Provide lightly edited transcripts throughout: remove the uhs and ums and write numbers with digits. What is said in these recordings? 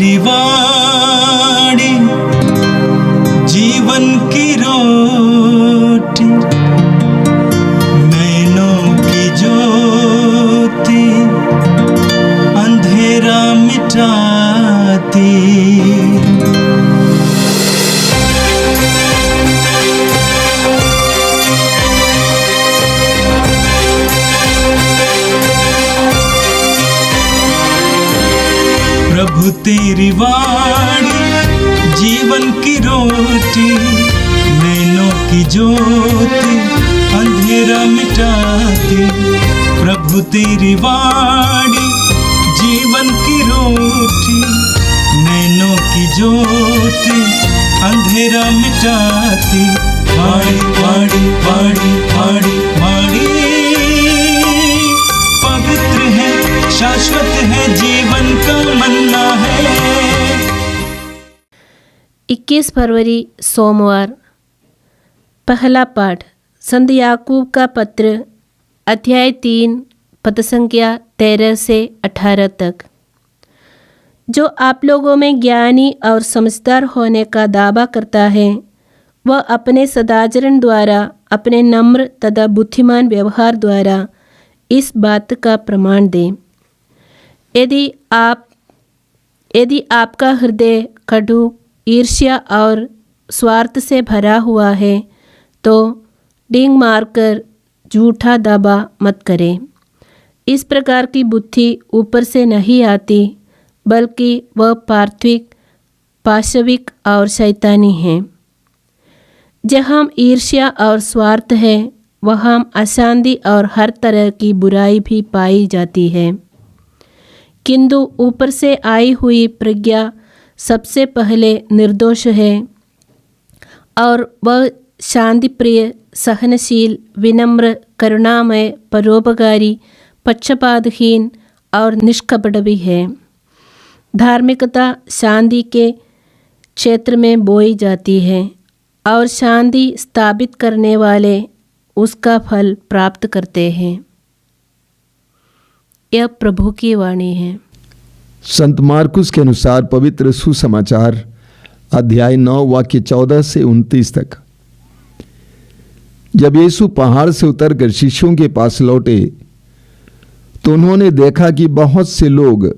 तेरी वाणी जीवन की रोटी, नैनों की ज्योति अंधेरा मिटाती। प्रभु तेरी वाणी जीवन की रोटी, नैनों की ज्योति अंधेरा मिटाती। प्रभु तेरी वाणी जीवन की रोटी, नैनों की ज्योति अंधेरा मिटाती। वाणी वाणी वाणी वाणी वाणी पवित्र है, शाश्वत है, जीवन का मन्ना है। 21 फरवरी सोमवार। पहला पाठ संत याकूब का पत्र, अध्याय 3, पद संख्या 13 से 18 तक। जो आप लोगों में ज्ञानी और समझदार होने का दावा करता है, वह अपने सदाचरण द्वारा, अपने नम्र तथा बुद्धिमान व्यवहार द्वारा इस बात का प्रमाण दें। यदि आपका हृदय कटु, ईर्ष्या और स्वार्थ से भरा हुआ है, तो डींग मारकर झूठा दावा मत करें। इस प्रकार की बुद्धि ऊपर से नहीं आती, बल्कि वह पार्थिव, पाशविक और शैतानी है। जहाँ ईर्ष्या और स्वार्थ है, वहाँ अशांति और हर तरह की बुराई भी पाई जाती है। किंतु ऊपर से आई हुई प्रज्ञा सबसे पहले निर्दोष है, और वह शांति प्रिय, सहनशील, विनम्र, करुणामय, परोपकारी, पक्षपातहीन और निष्कपट भी है। धार्मिकता शांति के क्षेत्र में बोई जाती है, और शांति स्थापित करने वाले उसका फल प्राप्त करते हैं। यह प्रभु की वाणी है। संत मार्कुस के अनुसार पवित्र सुसमाचार, अध्याय 9 वाक्य 14 से 29 तक। जब यीशु पहाड़ से उतरकर शिष्यों के पास लौटे, तो उन्होंने देखा कि बहुत से लोग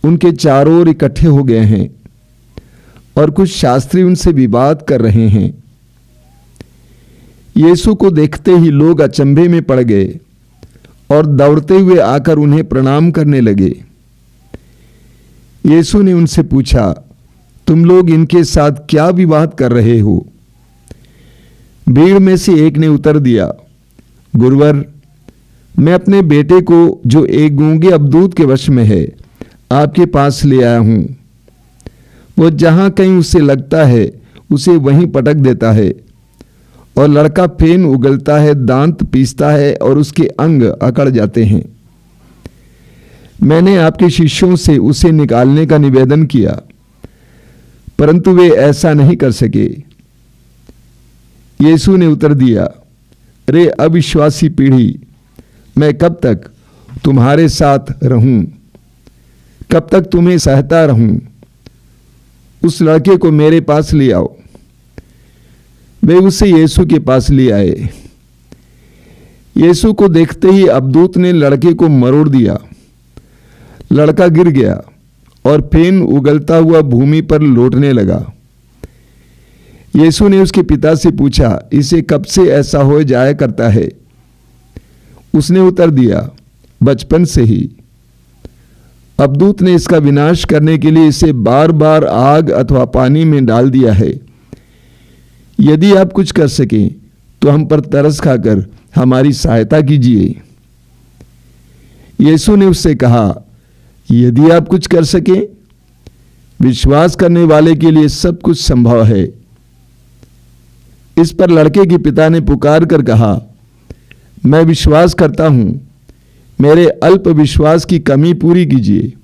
उनके चारों ओर इकट्ठे हो गए हैं, और कुछ शास्त्री उनसे विवाद कर रहे हैं। यीशु को देखते ही लोग अचंभे में पड़ गए और दौड़ते हुए आकर उन्हें प्रणाम करने लगे। यीशु ने उनसे पूछा, तुम लोग इनके साथ क्या विवाद कर रहे हो? भीड़ में से एक ने उत्तर दिया, गुरुवर, मैं अपने बेटे को, जो एक गूंगे अबदूत के वश में है, आपके पास ले आया हूं। वो जहां कहीं उसे लगता है, उसे वहीं पटक देता है, और लड़का फेन उगलता है, दांत पीसता है, और उसके अंग अकड़ जाते हैं। मैंने आपके शिष्यों से उसे निकालने का निवेदन किया, परंतु वे ऐसा नहीं कर सके। यीशु ने उत्तर दिया, रे अविश्वासी पीढ़ी, मैं कब तक तुम्हारे साथ रहूं? कब तक तुम्हें सहता रहूं? उस लड़के को मेरे पास ले आओ। वे उसे यीशु के पास ले आए। यीशु को देखते ही अबदूत ने लड़के को मरोड़ दिया। लड़का गिर गया और फेन उगलता हुआ भूमि पर लौटने लगा। यीशु ने उसके पिता से पूछा, इसे कब से ऐसा हो जाया करता है? उसने उत्तर दिया, बचपन से ही। अबदूत ने इसका विनाश करने के लिए इसे बार बार आग अथवा पानी में डाल दिया है। यदि आप कुछ कर सकें तो हम पर तरस खाकर हमारी सहायता कीजिए। यीशु ने उससे कहा, यदि आप कुछ कर सकें, विश्वास करने वाले के लिए सब कुछ संभव है। इस पर लड़के के पिता ने पुकार कर कहा, मैं विश्वास करता हूं, मेरे अल्प विश्वास की कमी पूरी कीजिए।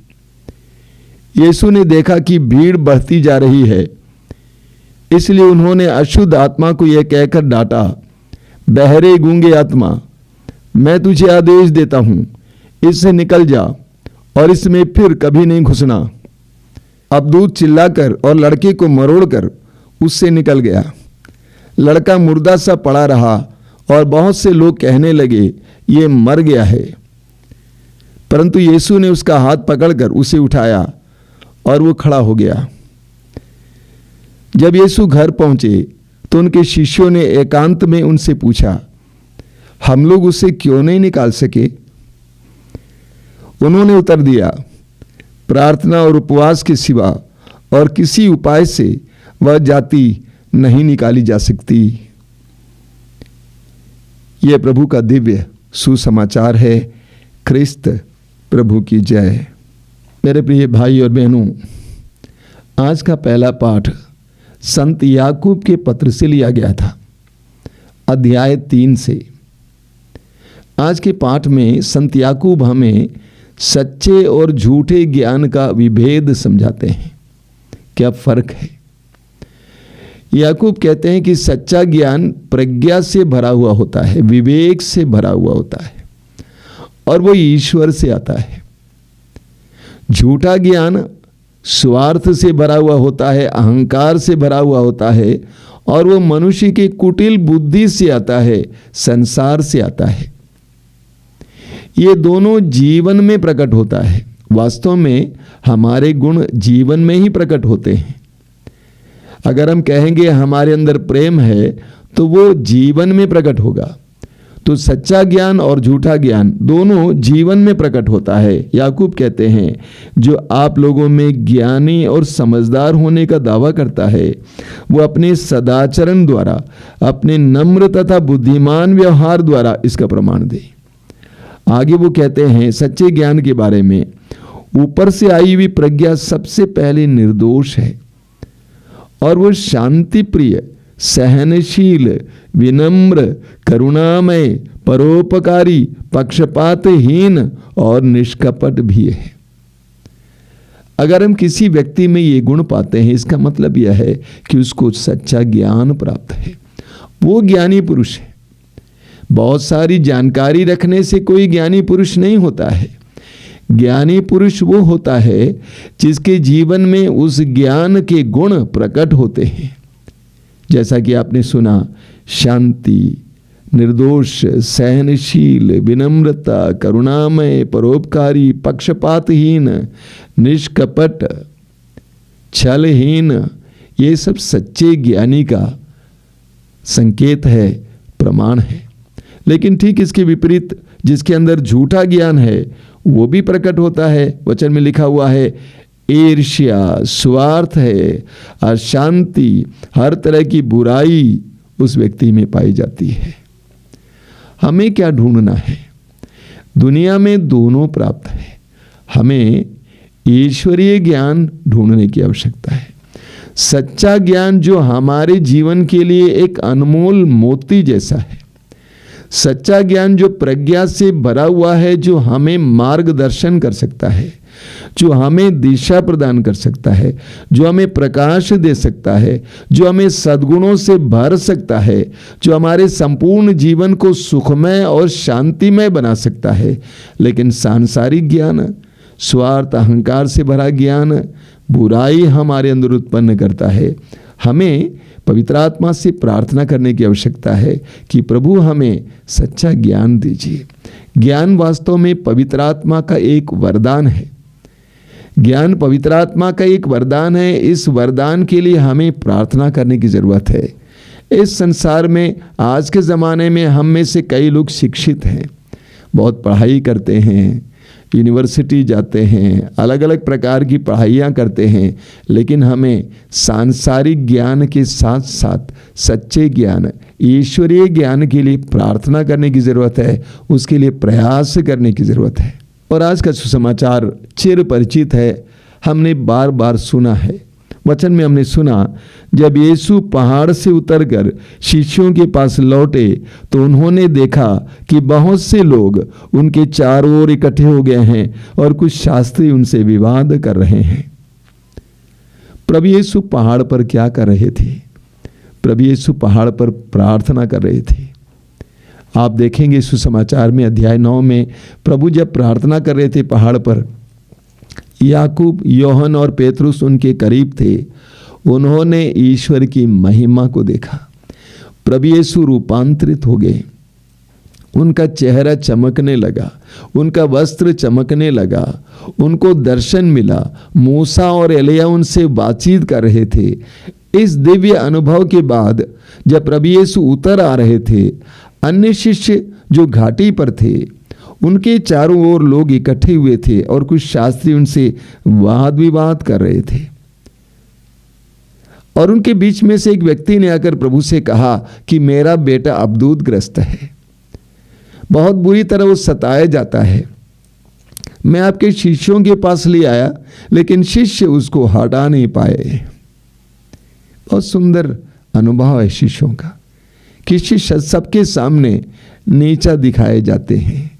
यीशु ने देखा कि भीड़ बढ़ती जा रही है, इसलिए उन्होंने अशुद्ध आत्मा को यह कहकर डांटा, बहरे गूंगे आत्मा, मैं तुझे आदेश देता हूं, इससे निकल जा और इसमें फिर कभी नहीं घुसना। अब दूत चिल्लाकर और लड़के को मरोड़कर उससे निकल गया। लड़का मुर्दा सा पड़ा रहा और बहुत से लोग कहने लगे, ये मर गया है। परंतु यीशु ने उसका हाथ पकड़कर उसे उठाया और वो खड़ा हो गया। जब यीशु घर पहुंचे तो उनके शिष्यों ने एकांत में उनसे पूछा, हम लोग उसे क्यों नहीं निकाल सके? उन्होंने उत्तर दिया, प्रार्थना और उपवास के सिवा और किसी उपाय से वह जाति नहीं निकाली जा सकती। यह प्रभु का दिव्य सुसमाचार है। ख्रिस्त प्रभु की जय। मेरे प्रिय भाई और बहनों, आज का पहला पाठ संत याकूब के पत्र से लिया गया था, अध्याय 3 से। आज के पाठ में संत याकूब हमें सच्चे और झूठे ज्ञान का विभेद समझाते हैं। क्या फर्क है? याकूब कहते हैं कि सच्चा ज्ञान प्रज्ञा से भरा हुआ होता है, विवेक से भरा हुआ होता है और वो ईश्वर से आता है। झूठा ज्ञान स्वार्थ से भरा हुआ होता है, अहंकार से भरा हुआ होता है और वो मनुष्य की कुटिल बुद्धि से आता है, संसार से आता है। ये दोनों जीवन में प्रकट होता है। वास्तव में हमारे गुण जीवन में ही प्रकट होते हैं। अगर हम कहेंगे हमारे अंदर प्रेम है तो वो जीवन में प्रकट होगा। तो सच्चा ज्ञान और झूठा ज्ञान दोनों जीवन में प्रकट होता है। याकूब कहते हैं, जो आप लोगों में ज्ञानी और समझदार होने का दावा करता है वो अपने सदाचरण द्वारा, अपने नम्र तथा बुद्धिमान व्यवहार द्वारा इसका प्रमाण दे। आगे वो कहते हैं सच्चे ज्ञान के बारे में, ऊपर से आई हुई प्रज्ञा सबसे पहले निर्दोष है और वो शांति प्रिय, सहनशील, विनम्र, करुणामय, परोपकारी, पक्षपातहीन और निष्कपट भी है। अगर हम किसी व्यक्ति में ये गुण पाते हैं, इसका मतलब यह है कि उसको सच्चा ज्ञान प्राप्त है, वो ज्ञानी पुरुष है। बहुत सारी जानकारी रखने से कोई ज्ञानी पुरुष नहीं होता है। ज्ञानी पुरुष वो होता है जिसके जीवन में उस ज्ञान के गुण प्रकट होते हैं। जैसा कि आपने सुना, शांति, निर्दोष, सहनशील, विनम्रता, करुणामय, परोपकारी, पक्षपातहीन, निष्कपट, छलहीन, ये सब सच्चे ज्ञानी का संकेत है, प्रमाण है। लेकिन ठीक इसके विपरीत जिसके अंदर झूठा ज्ञान है वो भी प्रकट होता है। वचन में लिखा हुआ है, ईर्ष्या, स्वार्थ है, अशांति, हर तरह की बुराई उस व्यक्ति में पाई जाती है। हमें क्या ढूंढना है? दुनिया में दोनों प्राप्त है। हमें ईश्वरीय ज्ञान ढूंढने की आवश्यकता है। सच्चा ज्ञान जो हमारे जीवन के लिए एक अनमोल मोती जैसा है। सच्चा ज्ञान जो प्रज्ञा से भरा हुआ है, जो हमें मार्गदर्शन कर सकता है, जो हमें दिशा प्रदान कर सकता है, जो हमें प्रकाश दे सकता है, जो हमें सद्गुणों से भर सकता है, जो हमारे संपूर्ण जीवन को सुखमय और शांतिमय बना सकता है। लेकिन सांसारिक ज्ञान, स्वार्थ, अहंकार से भरा ज्ञान बुराई हमारे अंदर उत्पन्न करता है। हमें पवित्र आत्मा से प्रार्थना करने की आवश्यकता है कि प्रभु हमें सच्चा ज्ञान दीजिए। ज्ञान वास्तव में पवित्र आत्मा का एक वरदान है। ज्ञान पवित्र आत्मा का एक वरदान है। इस वरदान के लिए हमें प्रार्थना करने की ज़रूरत है। इस संसार में आज के ज़माने में हम में से कई लोग शिक्षित हैं, बहुत पढ़ाई करते हैं, यूनिवर्सिटी जाते हैं, अलग अलग प्रकार की पढ़ाइयाँ करते हैं, लेकिन हमें सांसारिक ज्ञान के साथ साथ सच्चे ज्ञान, ईश्वरीय ज्ञान के लिए प्रार्थना करने की ज़रूरत है, उसके लिए प्रयास करने की ज़रूरत है। और आज का सुसमाचार चिर परिचित है, हमने बार बार सुना है। वचन में हमने सुना, जब यीशु पहाड़ से उतरकर शिष्यों के पास लौटे तो उन्होंने देखा कि बहुत से लोग उनके चारों ओर इकट्ठे हो गए हैं और कुछ शास्त्री उनसे विवाद कर रहे हैं। प्रभु यीशु पहाड़ पर क्या कर रहे थे? प्रभु यीशु पहाड़ पर प्रार्थना कर रहे थे। आप देखेंगे सुसमाचार में अध्याय 9 में प्रभु जब प्रार्थना कर रहे थे पहाड़ पर, याकूब, योहन और पेतरुस उनके करीब थे। उन्होंने ईश्वर की महिमा को देखा। प्रभु यीशु रूपांतरित हो गए। उनका चेहरा चमकने लगा, उनका वस्त्र चमकने लगा, उनको दर्शन मिला। मूसा और एलिया उनसे बातचीत कर रहे थे। इस दिव्य अनुभव के बाद जब प्रभु यीशु उतर आ रहे थे, अन्य शिष्य जो घाटी पर थे, उनके चारों ओर लोग इकट्ठे हुए थे और कुछ शास्त्री उनसे वाद विवाद कर रहे थे। और उनके बीच में से एक व्यक्ति ने आकर प्रभु से कहा कि मेरा बेटा अबदूतग्रस्त है, बहुत बुरी तरह वो सताया जाता है। मैं आपके शिष्यों के पास ले आया, लेकिन शिष्य उसको हटा नहीं पाए। बहुत सुंदर अनुभव है शिष्यों का कि शिष्य सबके सामने नीचा दिखाए जाते हैं,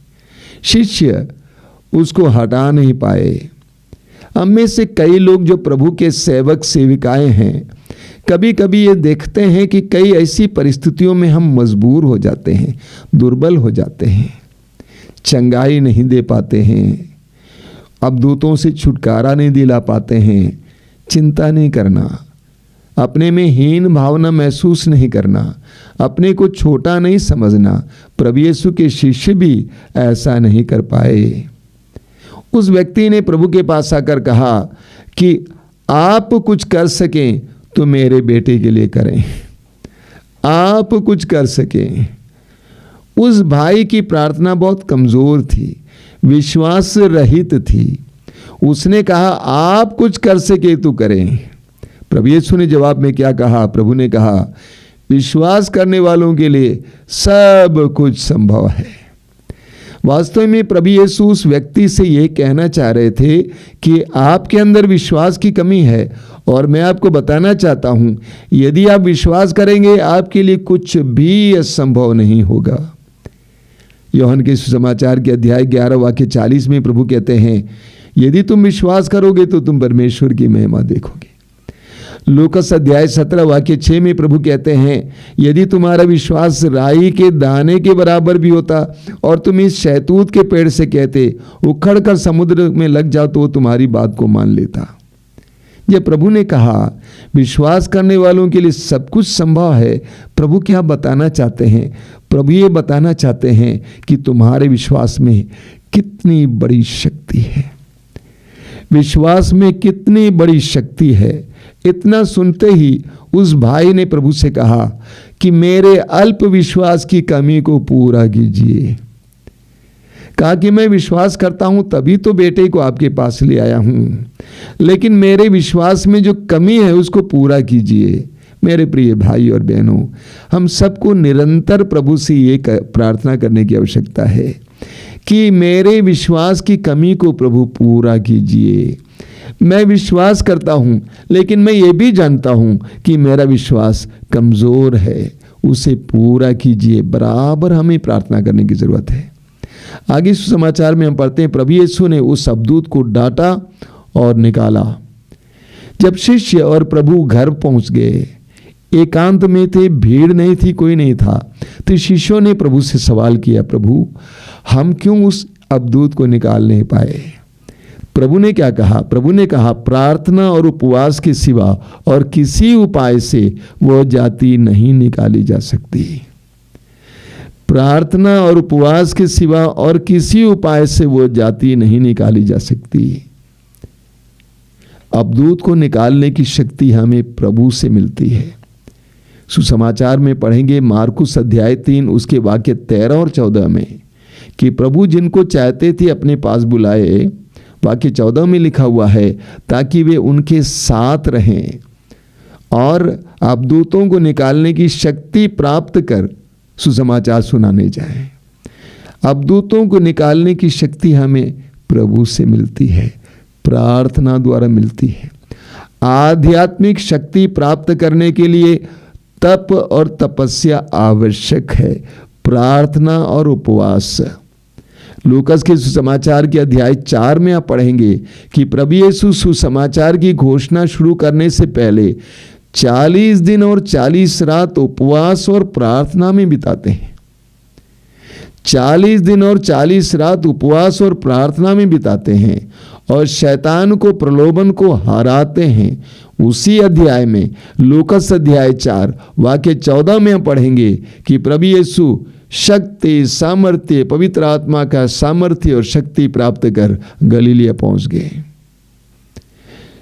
शिष्य उसको हटा नहीं पाए। हम में से कई लोग जो प्रभु के सेवक सेविकाएं हैं, कभी कभी ये देखते हैं कि कई ऐसी परिस्थितियों में हम मजबूर हो जाते हैं, दुर्बल हो जाते हैं, चंगाई नहीं दे पाते हैं, अबदूतों से छुटकारा नहीं दिला पाते हैं। चिंता नहीं करना, अपने में हीन भावना महसूस नहीं करना, अपने को छोटा नहीं समझना। प्रभु यीशु के शिष्य भी ऐसा नहीं कर पाए। उस व्यक्ति ने प्रभु के पास आकर कहा कि आप कुछ कर सकें तो मेरे बेटे के लिए करें, आप कुछ कर सकें। उस भाई की प्रार्थना बहुत कमजोर थी, विश्वास रहित थी। उसने कहा आप कुछ कर सके तो करें। प्रभु यीशु ने जवाब में क्या कहा? प्रभु ने कहा विश्वास करने वालों के लिए सब कुछ संभव है। वास्तव में प्रभु यीशु उस व्यक्ति से ये कहना चाह रहे थे कि आपके अंदर विश्वास की कमी है, और मैं आपको बताना चाहता हूं, यदि आप विश्वास करेंगे आपके लिए कुछ भी असंभव नहीं होगा। यूहन्ना के सुसमाचार के अध्याय 11 वाक्य 40 में प्रभु कहते हैं, यदि तुम विश्वास करोगे तो तुम परमेश्वर की महिमा देखोगे। लूकास अध्याय 17 वाक्य 6 में प्रभु कहते हैं, यदि तुम्हारा विश्वास राई के दाने के बराबर भी होता और तुम इस शहतूत के पेड़ से कहते उखड़ कर समुद्र में लग जाओ तो तुम्हारी बात को मान लेता। जब प्रभु ने कहा विश्वास करने वालों के लिए सब कुछ संभव है, प्रभु क्या बताना चाहते हैं? प्रभु ये बताना चाहते हैं कि तुम्हारे विश्वास में कितनी बड़ी शक्ति है, विश्वास में कितनी बड़ी शक्ति है। इतना सुनते ही उस भाई ने प्रभु से कहा कि मेरे अल्प विश्वास की कमी को पूरा कीजिए। कहा कि मैं विश्वास करता हूं तभी तो बेटे को आपके पास ले आया हूं, लेकिन मेरे विश्वास में जो कमी है उसको पूरा कीजिए। मेरे प्रिय भाई और बहनों, हम सबको निरंतर प्रभु से ये प्रार्थना करने की आवश्यकता है कि मेरे विश्वास की कमी को प्रभु पूरा कीजिए। मैं विश्वास करता हूं, लेकिन मैं ये भी जानता हूं कि मेरा विश्वास कमज़ोर है, उसे पूरा कीजिए। बराबर हमें प्रार्थना करने की ज़रूरत है। आगे सुसमाचार में हम पढ़ते हैं, प्रभु यीशु ने उस अबदूत को डांटा और निकाला। जब शिष्य और प्रभु घर पहुंच गए, एकांत में थे, भीड़ नहीं थी, कोई नहीं था, तो शिष्यों ने प्रभु से सवाल किया, प्रभु हम क्यों उस अबदूत को निकाल नहीं पाए? प्रभु ने क्या कहा? प्रभु ने कहा प्रार्थना और उपवास के सिवा और किसी उपाय से वो जाति नहीं निकाली जा सकती। प्रार्थना और उपवास के सिवा और किसी उपाय से वो जाति नहीं निकाली जा सकती। अबदूत को निकालने की शक्ति हमें प्रभु से मिलती है। सुसमाचार में पढ़ेंगे मार्कुस अध्याय 3 उसके वाक्य 13 और 14 में कि प्रभु जिनको चाहते थे अपने पास बुलाए। वाक्य 14 में लिखा हुआ है, ताकि वे उनके साथ रहें और अबदूतों को निकालने की शक्ति प्राप्त कर सुसमाचार सुनाने जाएं। अबदूतों को निकालने की शक्ति हमें प्रभु से मिलती है, प्रार्थना द्वारा मिलती है। आध्यात्मिक शक्ति प्राप्त करने के लिए तप और तपस्या आवश्यक है, प्रार्थना और उपवास। लूकास के सुसमाचार के अध्याय 4 में आप पढ़ेंगे कि प्रभु यीशु सुसमाचार की घोषणा शुरू करने से पहले 40 दिन और 40 रात उपवास और प्रार्थना में बिताते हैं। 40 दिन और 40 रात उपवास और प्रार्थना में बिताते हैं और शैतान को प्रलोभन को हराते हैं। उसी अध्याय में लूकास अध्याय 4 वाक्य 14 में हम पढ़ेंगे कि प्रभु यीशु शक्ति, सामर्थ्य, पवित्र आत्मा का सामर्थ्य और शक्ति प्राप्त कर गलीलिया पहुंच गए।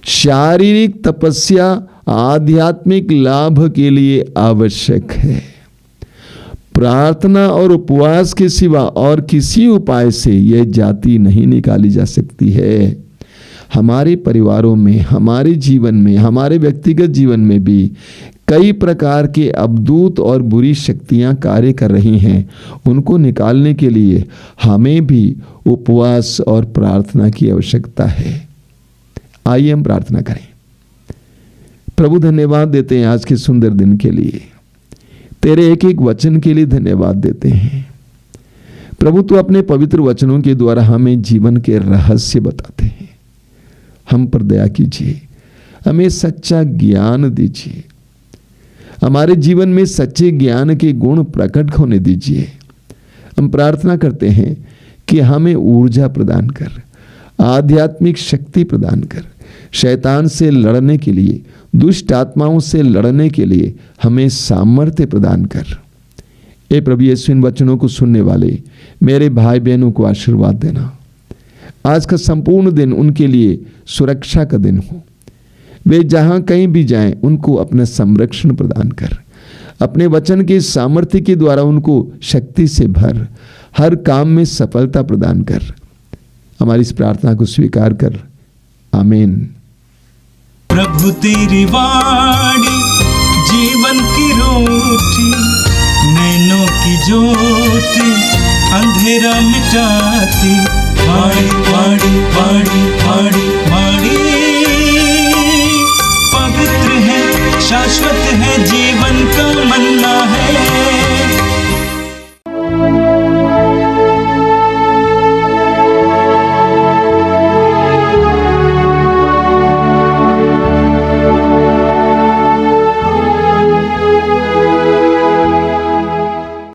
शारीरिक तपस्या आध्यात्मिक लाभ के लिए आवश्यक है। प्रार्थना और उपवास के सिवा और किसी उपाय से यह जाति नहीं निकाली जा सकती है। हमारे परिवारों में, हमारे जीवन में, हमारे व्यक्तिगत जीवन में भी कई प्रकार के अवधूत और बुरी शक्तियां कार्य कर रही हैं। उनको निकालने के लिए हमें भी उपवास और प्रार्थना की आवश्यकता है। आइए हम प्रार्थना करें। प्रभु, धन्यवाद देते हैं आज के सुंदर दिन के लिए। तेरे एक एक वचन के लिए धन्यवाद देते हैं। प्रभु, तू अपने पवित्र वचनों के द्वारा हमें जीवन के रहस्य बताते हैं। हम पर दया कीजिए, हमें सच्चा ज्ञान दीजिए, हमारे जीवन में सच्चे ज्ञान के गुण प्रकट होने दीजिए। हम प्रार्थना करते हैं कि हमें ऊर्जा प्रदान कर, आध्यात्मिक शक्ति प्रदान कर, शैतान से लड़ने के लिए, दुष्ट आत्माओं से लड़ने के लिए हमें सामर्थ्य प्रदान कर। ए प्रभु यीशु, इन वचनों को सुनने वाले मेरे भाई बहनों को आशीर्वाद देना। आज का संपूर्ण दिन उनके लिए सुरक्षा का दिन हो। वे जहां कहीं भी जाएं, उनको अपना संरक्षण प्रदान कर। अपने वचन के सामर्थ्य के द्वारा उनको शक्ति से भर, हर काम में सफलता प्रदान कर। हमारी इस प्रार्थना को स्वीकार कर। आमीन। प्रभु तेरी वाणी जीवन की रोटी, नैनों की ज्योति अंधेरा मिटाती। वाणी वाणी वाणी वाणी वाणी पवित्र है, शाश्वत